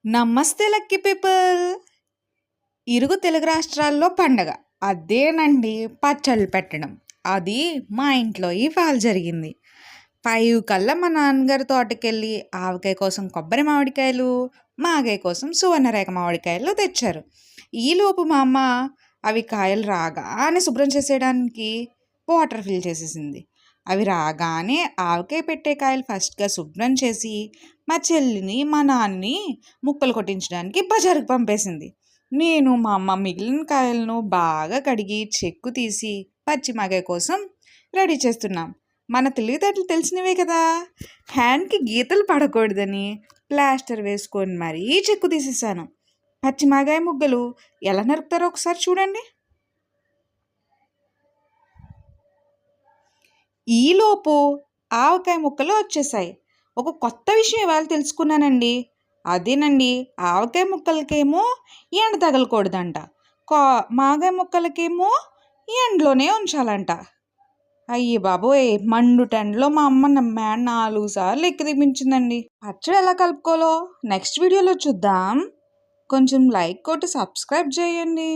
నమస్తే lucky people. ఇరుగు తెలుగు రాష్ట్రాల్లో పండగ అదేనండి పచ్చళ్ళు పెట్టడం. అది మా ఇంట్లో ఇవాళ జరిగింది. 5 కల్లా మా నాన్నగారి తోటకెళ్ళి ఆవకాయ కోసం కొబ్బరి మామిడికాయలు, మాగాయ కోసం సువర్ణరేఖ మామిడికాయలు తెచ్చారు. ఈలోపు మా అమ్మ అవి కాయలు రాగానే శుభ్రం చేసేయడానికి వాటర్ ఫిల్ చేసేసింది. అవి రాగానే ఆవకాయ పెట్టే కాయలు ఫస్ట్‌గా శుభ్రం చేసి, మా చెల్లిని, మా నాన్నని ముక్కలు కొట్టించడానికి బజారుకి పంపేసింది. నేను, మా అమ్మ మిగిలిన కాయలను బాగా కడిగి, చెక్కు తీసి, పచ్చి మాగాయ కోసం రెడీ చేస్తున్నాం. మన తెలివితేటలు తెలిసినవే కదా! హ్యాండ్‌కి గీతలు పడకూడదని ప్లాస్టర్ వేసుకొని మరీ చెక్కు తీసేసాను. పచ్చి మాగాయ ముక్కలు ఎలా నరుకుతారో ఒకసారి చూడండి. ఈలోపు ఆవకాయ ముక్కలు వచ్చేసాయి. ఒక కొత్త విషయం ఇవాళ తెలుసుకున్నానండి. అదేనండి, ఆవకాయ ముక్కలకేమో ఎండ తగలకూడదంట. కా మాగాయ ముక్కలకేమో ఎండలోనే ఉంచాలంట. అయ్య బాబోయ్! మండుటెండలో మా అమ్మ 4 సార్లు ఎక్కి దింపించిందండి. పచ్చడి ఎలా కలుపుకోవాలో నెక్స్ట్ వీడియోలో చూద్దాం. కొంచెం లైక్ కొట్టి సబ్స్క్రైబ్ చేయండి.